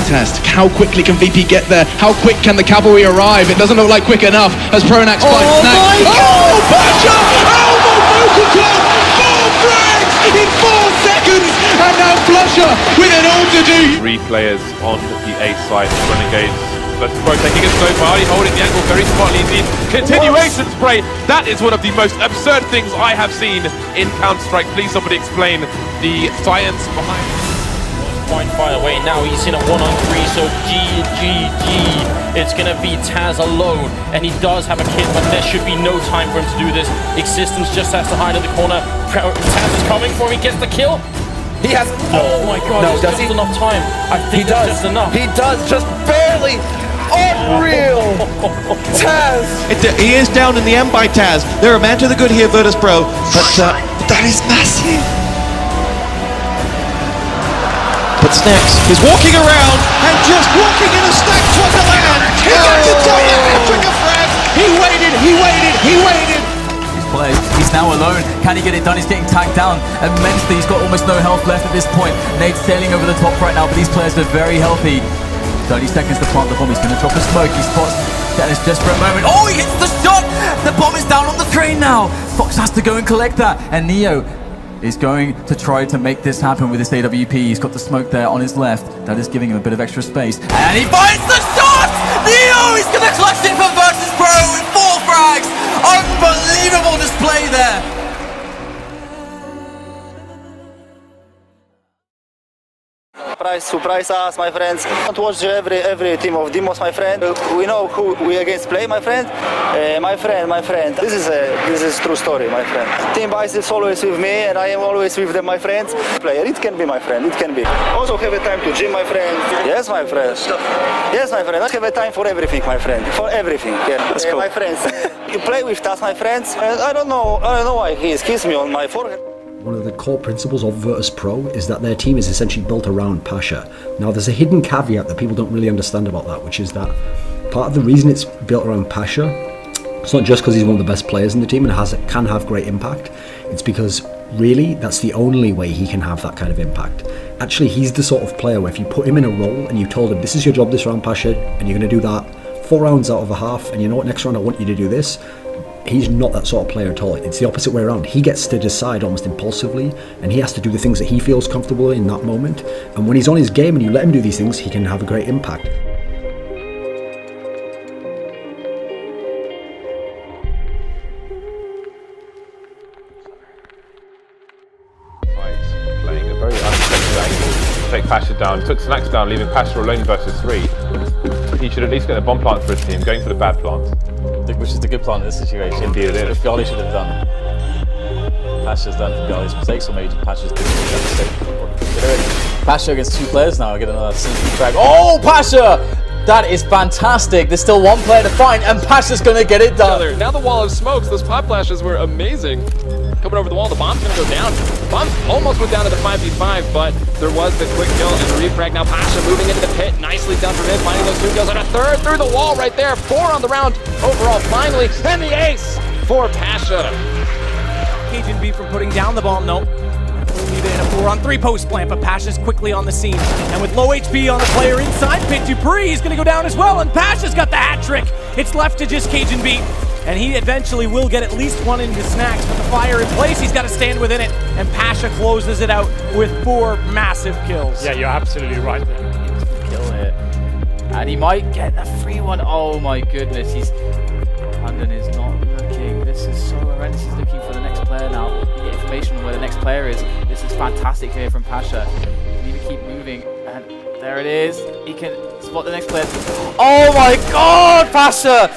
Test. How quickly can VP get there? How quick can the cavalry arrive? It doesn't look like quick enough as Pronax finds Snax. Oh, Pasha! Almost no control! 4 frags in 4 seconds! And now Flusher with an all to do. 3 players on the A side. Renegades. VirtusPro taking it so far. Holding the angle very smartly indeed. Continuation spray. That is one of the most absurd things I have seen in Counter-Strike. Please somebody explain the science behind it. Point fire away now, he's in a 1-on-3, so GG. It's gonna be Taz alone, and he does have a kit, but there should be no time for him to do this. Existence just has to hide in the corner. Taz is coming for him, he gets the kill. He has oh my god, no, does just enough time. I think that's just enough. He does, just barely. Unreal! Taz! He is down in the end by Taz. They're a man to the good here, VirtusPro, but that is massive. But Snax is walking around and just walking in a Snax wonderland. He got to do a hat-trick of frags. He waited. He's now alone. Can he get it done? He's getting tagged down immensely. He's got almost no health left at this point. Nade's sailing over the top right now, but these players are very healthy. 30 seconds to plant the bomb. He's going to drop a smoke. He spots Dennis just for a moment. Oh, he hits the shot! The bomb is down on the train now. Fox has to go and collect that. And Neo is going to try to make this happen with his AWP. He's got the smoke there on his left. That is giving him a bit of extra space. And he finds the shot! Neo is going to clutch it for VirtusPro with 4 frags! Unbelievable display there! Surprise us, my friends. Don't watch every team of Demos, my friend. We know who we against play, my friend. My friend. This is true story, my friend. Team Vice is always with me, and I am always with them, my friends. Player, it can be, my friend. It can be. Also have a time to gym, my friend. Yes, my friend. Yes, my friend. I have a time for everything, my friend. For everything. Yeah. That's cool. My friends. You play with us, my friends. I don't know why he kisses me on my forehead. One of the core principles of VirtusPro is that their team is essentially built around Pasha. Now there's a hidden caveat that people don't really understand about that, which is that part of the reason it's built around Pasha, it's not just because he's one of the best players in the team and can have great impact, it's because really that's the only way he can have that kind of impact. Actually, he's the sort of player where if you put him in a role and you told him this is your job this round, Pasha, and you're going to do that 4 rounds out of a half, and you know what, next round I want you to do this, he's not that sort of player at all. It's the opposite way around. He gets to decide almost impulsively, and he has to do the things that he feels comfortable in that moment. And when he's on his game and you let him do these things, he can have a great impact. Playing a very unexpected angle. Take Pasha down, took Snax down, leaving Pasha alone versus 3. He should at least get a bomb plant for his team, going for the bad plant. Which is the good plan in this situation. Indeed it is. If Bieli should have done. Pasha's done for Bieli's mistakes, or maybe Pasha's doing that mistake. Pasha against 2 players now, get another sneaky frag. Oh, Pasha! That is fantastic. There's still 1 player to find, and Pasha's gonna get it done. Now the wall of smokes, those pop flashes were amazing. Coming over the wall, the bomb's gonna go down. Bombs almost went down to the 5v5, but there was the quick kill and the refrag. Now Pasha moving into the pit, nicely done from him, finding those 2 kills, and a 3rd through the wall right there. 4 on the round overall, finally, and the ace for Pasha. Cajun B from putting down the bomb, no. Need in a 4-on-3 post plant, but Pasha's quickly on the scene. And with low HP on the player inside, Pit Dupree is gonna go down as well, and Pasha's got the hat trick. It's left to just Cajun B. And he eventually will get at least 1 into Snax, but the fire in place, he's got to stand within it, and Pasha closes it out with 4 massive kills. Yeah, you're absolutely right there. Kill here. And he might get a free one. Oh my goodness, London is not looking. This is so horrendous. He's looking for the next player now. information on where the next player is. This is fantastic here from Pasha. You need to keep moving, and there it is. He can spot the next player. Oh my God, Pasha!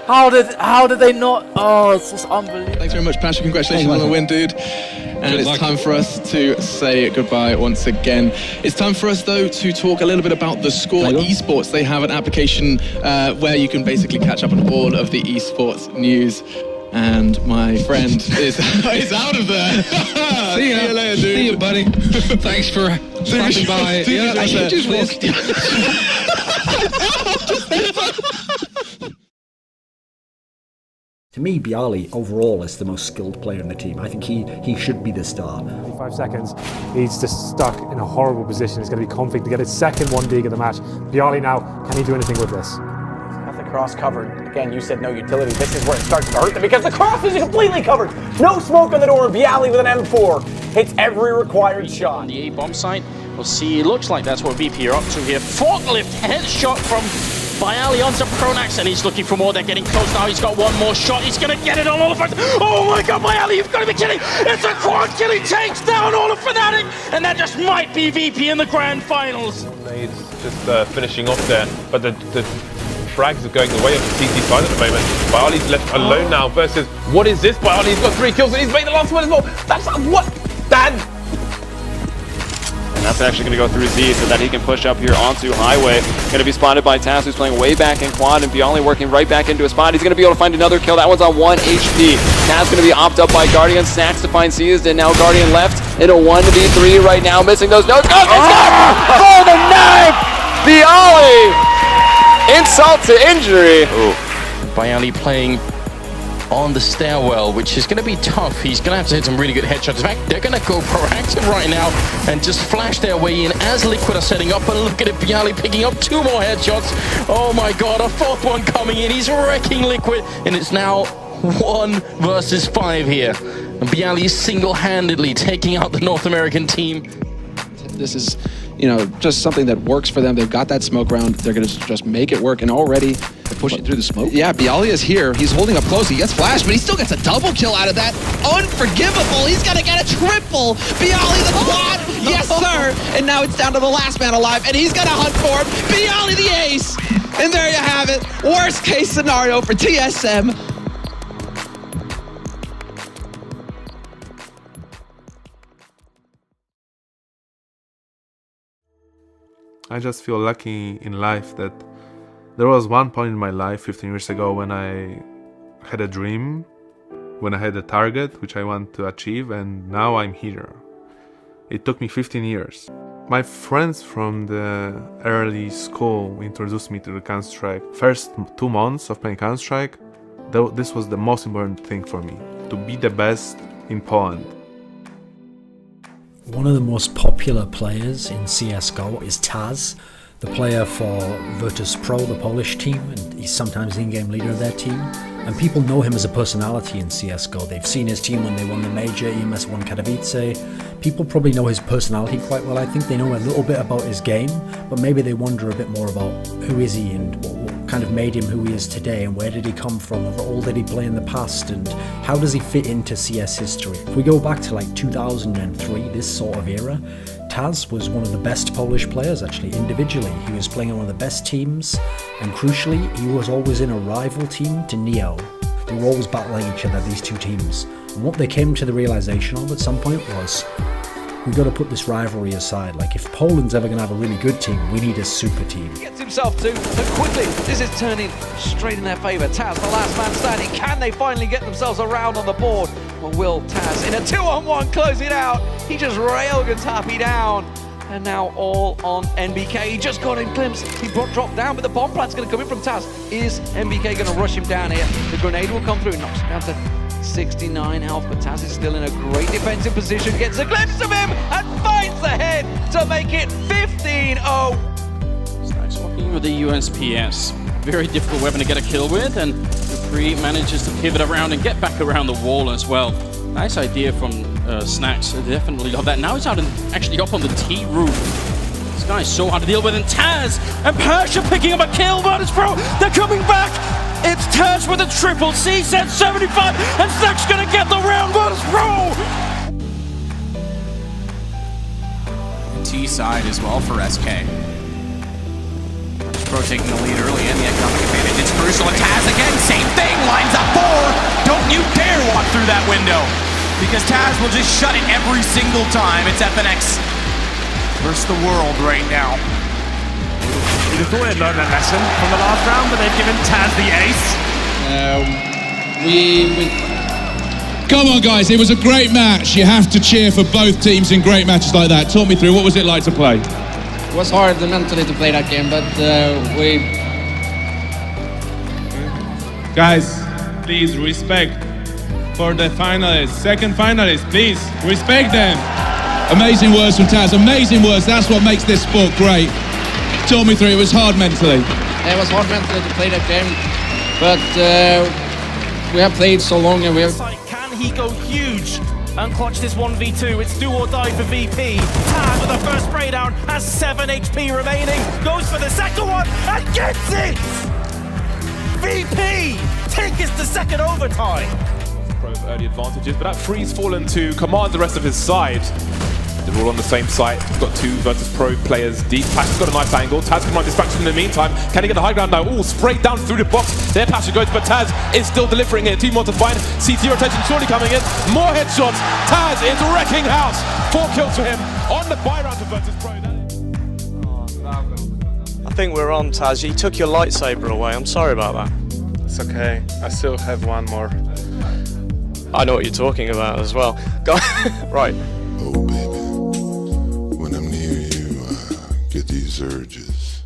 How did they not? Oh, it's just unbelievable. Thanks very much, Pasha. Congratulations on the win, dude. And it's time for us to say goodbye once again. It's time for us, though, to talk a little bit about the Score Esports. They have an application where you can basically catch up on all of the esports news. And my friend is out of there. See you later, dude. See you, buddy. Thanks for stopping by. I should just walk. To me, Bieli overall is the most skilled player in the team. I think he should be the star. 5 seconds. He's just stuck in a horrible position. It's going to be conflict to get his second 1 dig of the match. Bieli now, can he do anything with this? Got the cross covered. Again, you said no utility. This is where it starts to hurt them because the cross is completely covered. No smoke on the door. Bieli with an M4 hits every required shot. On the A bomb site, we'll see. It looks like that's what VP are up to here. Forklift headshot from Bieli onto Pronax, and he's looking for more. They're getting close now. He's got one more shot. He's going to get it on all of it. Oh my God, Bieli, you've got to be kidding. It's a quad kill. He takes down all of Fnatic, and that just might be VP in the grand finals. He's just finishing off there, but the frags are going the way of the CT side at the moment. Biali's left alone now versus, what is this? Biali's got 3 kills and he's made the last one as well. That's what? Dan! And that's actually going to go through Z so that he can push up here onto Highway. Going to be spotted by Taz, who's playing way back in quad, and Bieli working right back into a spot. He's going to be able to find another kill. That one's on 1 HP. Taz going to be opted up by Guardian. Snax to find Seized, and now Guardian left in a 1v3 right now, missing those notes. Oh, for the knife! Bieli! Insult to injury. Bieli playing on the stairwell, which is going to be tough. He's going to have to hit some really good headshots. In fact, they're going to go proactive right now and just flash their way in as Liquid are setting up. And look at it, Bieli picking up 2 more headshots. Oh my God, a 4th one coming in. He's wrecking Liquid, and it's now 1 versus 5 here. And Bieli is single-handedly taking out the North American team. This is, just something that works for them. They've got that smoke round. They're going to just make it work, and already they're pushing through the smoke. Yeah, Bieli is here. He's holding up close. He gets flashed, but he still gets a double kill out of that. Unforgivable. He's going to get a triple. Bieli the quad. Yes, sir. And now it's down to the last man alive, and he's going to hunt for him. Bieli the ace. And there you have it. Worst case scenario for TSM. I just feel lucky in life that there was one point in my life 15 years ago when I had a dream, when I had a target which I want to achieve, and now I'm here. It took me 15 years. My friends from the early school introduced me to the Counter-Strike. First 2 months of playing Counter-Strike, this was the most important thing for me, to be the best in Poland. One of the most popular players in CSGO is Taz, the player for VirtusPro, the Polish team, and he's sometimes the in-game leader of their team. And people know him as a personality in CSGO. They've seen his team when they won the major, EMS won Katowice. People probably know his personality quite well. I think they know a little bit about his game, but maybe they wonder a bit more about who is he and what kind of made him who he is today, and where did he come from, what role did he play in the past, and how does he fit into CS history. If we go back to like 2003, this sort of era, Taz was one of the best Polish players actually, individually. He was playing on one of the best teams, and crucially, he was always in a rival team to Neo. They were always battling each other, these 2 teams. And what they came to the realization of at some point was, we've got to put this rivalry aside. Like, if Poland's ever going to have a really good team, we need a super team. He gets himself to, so quickly, this is turning straight in their favour. Taz, the last man standing. Can they finally get themselves around on the board? Or will Taz, in a 2-on-1, close it out? He just railguns Happy down. And now all on NBK. He just got in glimpse. He dropped down, but the bomb plant's going to come in from Taz. Is NBK going to rush him down here? The grenade will come through, knocks him down to 69 health, but Taz is still in a great defensive position, gets a glimpse of him and finds the head to make it 15-0. Snax walking with the USPS. Very difficult weapon to get a kill with, and Dupree manages to pivot around and get back around the wall as well. Nice idea from Snax. I definitely love that. Now he's out and actually up on the T roof. This guy's so hard to deal with, and Taz and Pasha picking up a kill. VirtusPro, they're coming back. It's Taz with a triple. C set 75, and Snax gonna get the round. VirtusPro. T side as well for SK. Pro taking the lead early in the economic advantage. It's crucial. And Taz again, same thing, lines up 4. Don't you dare walk through that window, because Taz will just shut it every single time. It's FNX versus the world right now. You'd have thought they'd learned that lesson from the last round, but they've given Taz the ace. Come on, guys, it was a great match. You have to cheer for both teams in great matches like that. Talk me through, what was it like to play? It was hard mentally to play that game, but Guys, please respect for the finalists, second finalists, please respect them. Amazing words from Taz, amazing words. That's what makes this sport great. Talk me through, it was hard mentally. It was hard mentally to play that game, but we have played so long and we have... Can he go huge and clutch this 1v2? It's do or die for VP. Taz with the first spray down has 7 HP remaining. Goes for the second one and gets it! VP take us to second overtime. Pro early advantages, but that free's fallen to command the rest of his side. They're all on the same site. We've got 2 VirtusPro players deep. Pasha's got a nice angle. Taz can run distraction in the meantime. Can he get the high ground now? Ooh, sprayed down through the box. There Pasha goes, but Taz is still delivering it. Team wants to find CT rotation surely coming in. More headshots. Taz is wrecking house. 4 kills for him on the buy round for VirtusPro. I think we're on, Taz. You took your lightsaber away. I'm sorry about that. It's okay. I still have one more. I know what you're talking about as well. Right. Oh, baby. When I'm near you, I get these urges.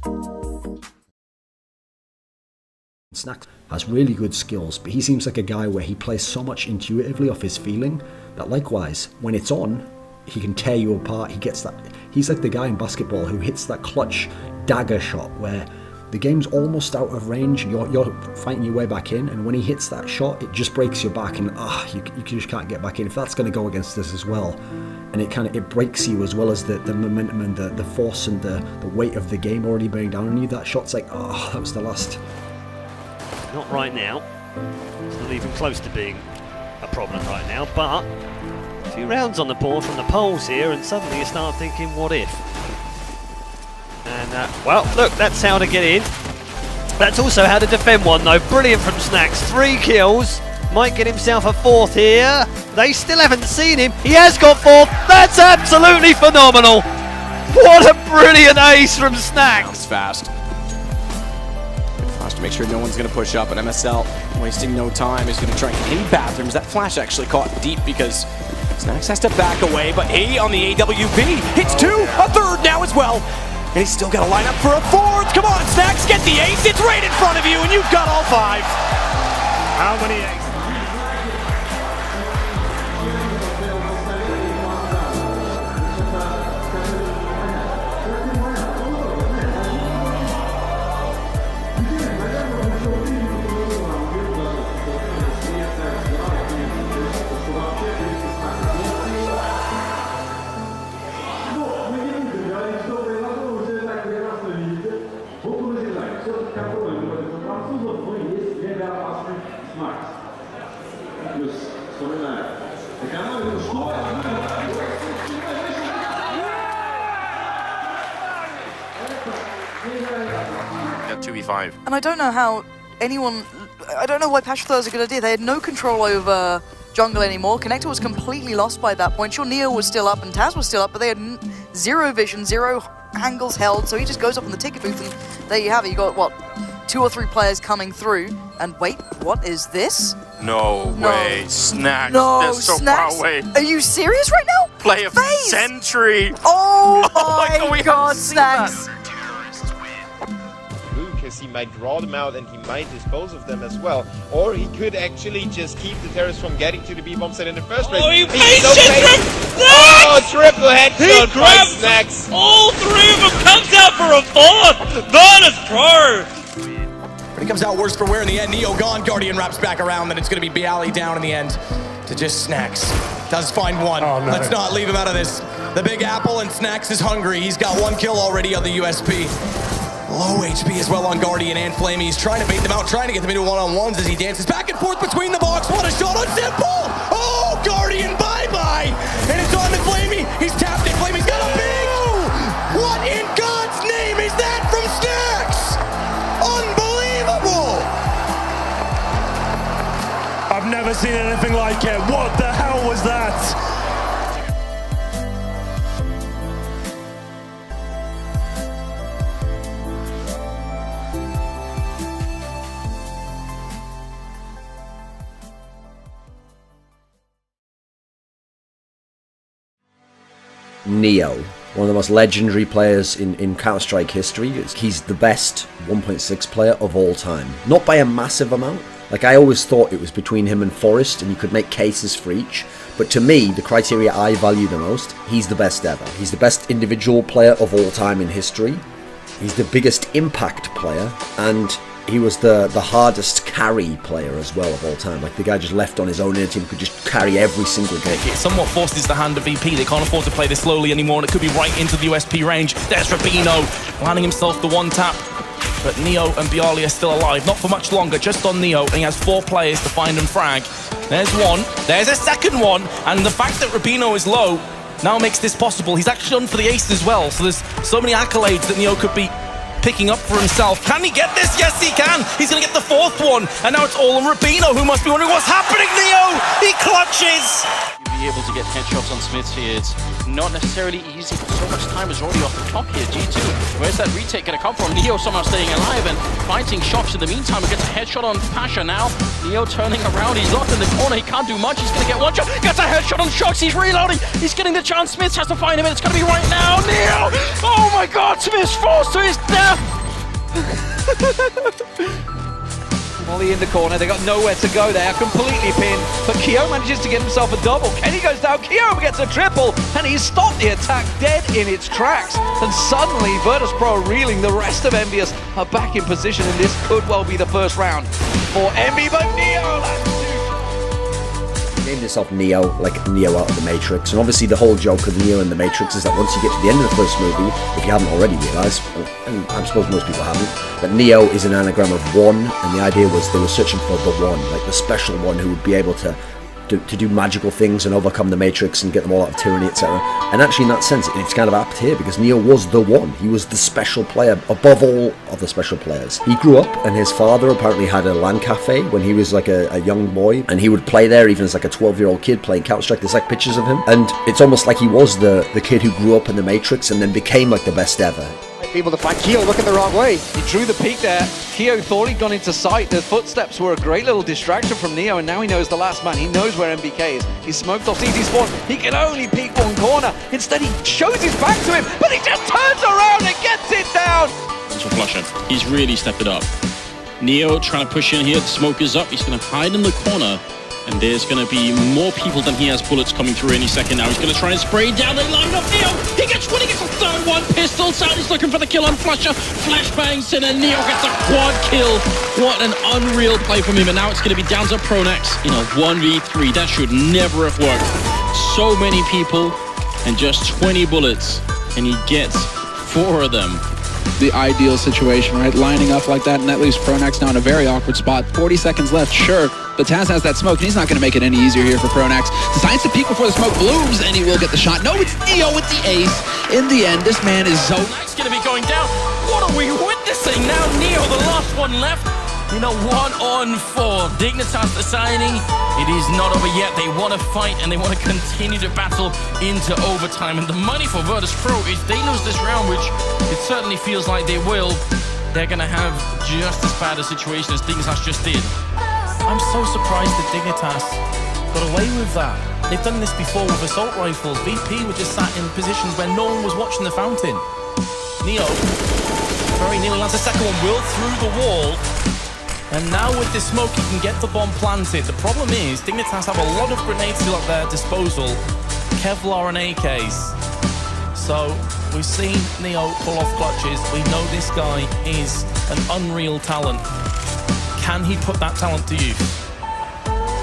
Snax has really good skills, but he seems like a guy where he plays so much intuitively off his feeling that likewise, when it's on, he can tear you apart. He gets that. He's like the guy in basketball who hits that clutch dagger shot where the game's almost out of range and you're fighting your way back in, and when he hits that shot, it just breaks your back and you just can't get back in. If that's going to go against us as well, and it breaks you as well as the momentum and the force and the weight of the game already bearing down on you, that shot's like, oh, that was the last. Not right now. It's not even close to being a problem right now, but a few rounds on the board from the polls here, and suddenly you start thinking, what if? And, well, look, that's how to get in. That's also how to defend one, though. Brilliant from Snax. 3 kills. Might get himself a 4th here. They still haven't seen him. He has got 4th. That's absolutely phenomenal. What a brilliant ace from Snax. It's fast. To make sure no one's going to push up, but MSL wasting no time is going to try and get in bathrooms. That flash actually caught deep because Snax has to back away, but he on the AWP hits 2, a 3rd now as well. And he's still got to line up for a 4th. Come on, Snax, get the ace. It's right in front of you, and you've got all 5. How many aces? And I don't know how I don't know why Pasha thought it was a good idea. They had no control over jungle anymore. Connector was completely lost by that point. Sure, Neo was still up and Taz was still up, but they had 0 vision, 0 angles held, so he just goes up on the ticket booth, and there you have it. You got, what, 2 or 3 players coming through, and wait, what is this? No way, Snax, No, they're so Snax. far away. Are you serious right now? Play of century. Oh my my god, Snax. Because he might draw them out and he might dispose of them as well. Or he could actually just keep the terrorists from getting to the B-bomb site in the first place. Oh, he He's so patient patient. from Oh, triple headshot He by grabs Snax. all 3 of them, comes out for a 4th. VirtusPro. But he comes out worse for wear in the end. Neo gone, Guardian wraps back around, then it's going to be byali down in the end to just Snax. Does find one. Oh, no. Let's not leave him out of this. The Big Apple and Snax is hungry. He's got 1 kill already on the USP. Low HP as well on Guardian and Flamey. He's trying to bait them out, trying to get them into one-on-ones as he dances back and forth between the box. What a shot on Simple! Oh, Guardian, bye-bye! And it's on to Flamey. He's tapped it. Flamey's got a big! never seen anything like it. What the hell was that? Neo, one of the most legendary players in Counter-Strike history. He's the best 1.6 player of all time. Not by a massive amount. Like, I always thought it was between him and Forrest, and you could make cases for each. But to me, the criteria I value the most, he's the best ever. He's the best individual player of all time in history. He's the biggest impact player, and he was the hardest carry player as well of all time. Like, the guy just left on his own and team could just carry every single game. It somewhat forces the hand of VP. They can't afford to play this slowly anymore, and it could be right into the USP range. There's Rubino, landing himself the one tap. But Neo and Byali are still alive, not for much longer, just on Neo, and he has 4 players to find and frag. There's one, there's a second one, and the fact that Rubino is low now makes this possible. He's actually on for the ace as well, so there's so many accolades that Neo could be picking up for himself. Can he get this? Yes, he can. He's going to get the 4th one, and now it's all on Rubino, who must be wondering what's happening. Neo, he clutches. Be able to get headshots on Smiths here. It's not necessarily easy, but so much time is already off the clock here. G2, where's that retake going to come from? Neo somehow staying alive and fighting shots in the meantime. He gets a headshot on Pasha now. Neo turning around, he's locked in the corner, he can't do much. He's going to get one shot, gets a headshot on Shocks, he's reloading. He's getting the chance, Smiths has to find him, and it's going to be right now. Neo! Oh my god, Smiths falls to his death! Molly in the corner, they got nowhere to go there, completely pinned, but Kyo manages to get himself a double. Kenny goes down, Kyo gets a triple, and he's stopped the attack dead in its tracks. And suddenly, VirtusPro reeling, the rest of Envious are back in position, and this could well be the first round for Envy, but Neo named himself Neo, like Neo out of the Matrix, and obviously the whole joke of Neo in the Matrix is that once you get to the end of the first movie, if you haven't already realised, and I suppose most people haven't, that Neo is an anagram of one, and the idea was they were searching for the one, like the special one who would be able to do magical things and overcome the Matrix and get them all out of tyranny, etc. And actually in that sense, it's kind of apt here, because Neo was the one. He was the special player above all other special players. He grew up, and his father apparently had a LAN cafe when he was like a young boy, and he would play there even as like a 12-year-old kid playing Counter-Strike. There's like pictures of him, and it's almost like he was the kid who grew up in the Matrix and then became like the best ever. Able to find Kyo looking the wrong way. He drew the peek there. Kyo thought he'd gone into sight. The footsteps were a great little distraction from Neo, and now he knows the last man. He knows where MBK is. He's smoked off CT spawn. He can only peek one corner. Instead, he shows his back to him, but he just turns around and gets it down. That's for Pasha. He's really stepped it up. Neo trying to push in here. The smoke is up. He's going to hide in the corner. And there's going to be more people than he has bullets coming through any second now. He's going to try and spray down. They line up Neo. He gets one. He gets a third one. Pistols out. He's looking for the kill on Flusher. Flashbangs in, and Neo gets a quad kill. What an unreal play from him. And now it's going to be down to Pronax in a 1v3. That should never have worked. So many people and just 20 bullets. And he gets 4 of them. The ideal situation, right? Lining up like that, and that leaves Pronax now in a very awkward spot. 40 seconds left, sure, but Taz has that smoke, and he's not going to make it any easier here for Pronax. Decides to peek before the smoke blooms, and he will get the shot. No, it's Neo with the ace. In the end, this man is so... It's going to be going down. What are we witnessing now? Neo, the last one left. In a 1-on-4, Dignitas deciding it is not over yet. They want to fight and they want to continue to battle into overtime. And the money for VirtusPro is they lose this round, which it certainly feels like they will. They're going to have just as bad a situation as Dignitas just did. I'm so surprised that Dignitas got away with that. They've done this before with assault rifles. VP were just sat in positions where no one was watching the fountain. Neo very nearly lands the second one, will through the wall. And now with this smoke, he can get the bomb planted. The problem is, Dignitas have a lot of grenades still at their disposal. Kevlar and AKs. So, we've seen Neo pull off clutches. We know this guy is an unreal talent. Can he put that talent to use?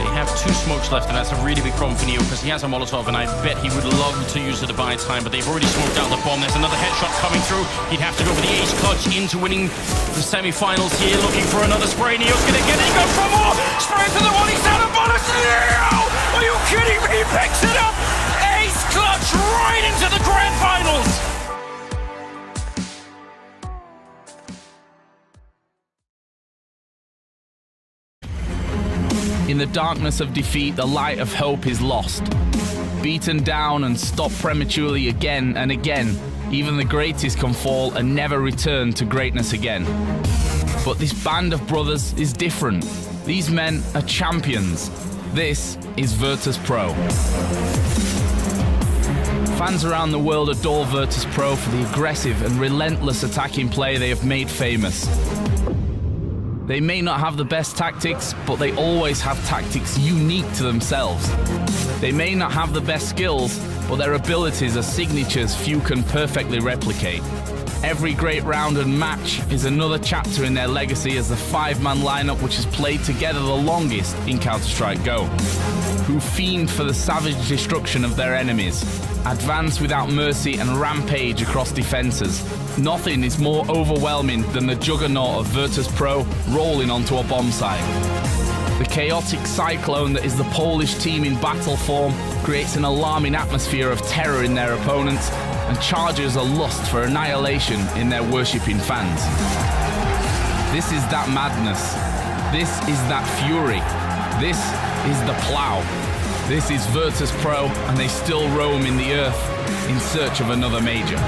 They have 2 smokes left, and that's a really big problem for Neo because he has a Molotov, and I bet he would love to use it to buy time, but they've already smoked out the bomb. There's another headshot coming through. He'd have to go for the ace clutch into winning the semi-finals here, looking for another spray. Neo's gonna get it. He goes for more. Spray to the one. He's out of bonus. Neo! Are you kidding me? He picks it up. Ace clutch right into the grand finals. In the darkness of defeat, the light of hope is lost. Beaten down and stopped prematurely again and again, even the greatest can fall and never return to greatness again. But this band of brothers is different. These men are champions. This is VirtusPro. Fans around the world adore VirtusPro for the aggressive and relentless attacking play they have made famous. They may not have the best tactics, but they always have tactics unique to themselves. They may not have the best skills, but their abilities are signatures few can perfectly replicate. Every great round and match is another chapter in their legacy as the 5-man lineup which has played together the longest in Counter-Strike Go, who fiend for the savage destruction of their enemies, advance without mercy and rampage across defenses. Nothing is more overwhelming than the juggernaut of VirtusPro rolling onto a bomb site. The chaotic cyclone that is the Polish team in battle form creates an alarming atmosphere of terror in their opponents and charges a lust for annihilation in their worshipping fans. This is that madness. This is that fury. This is the plow. This is VirtusPro, and they still roam in the earth in search of another major.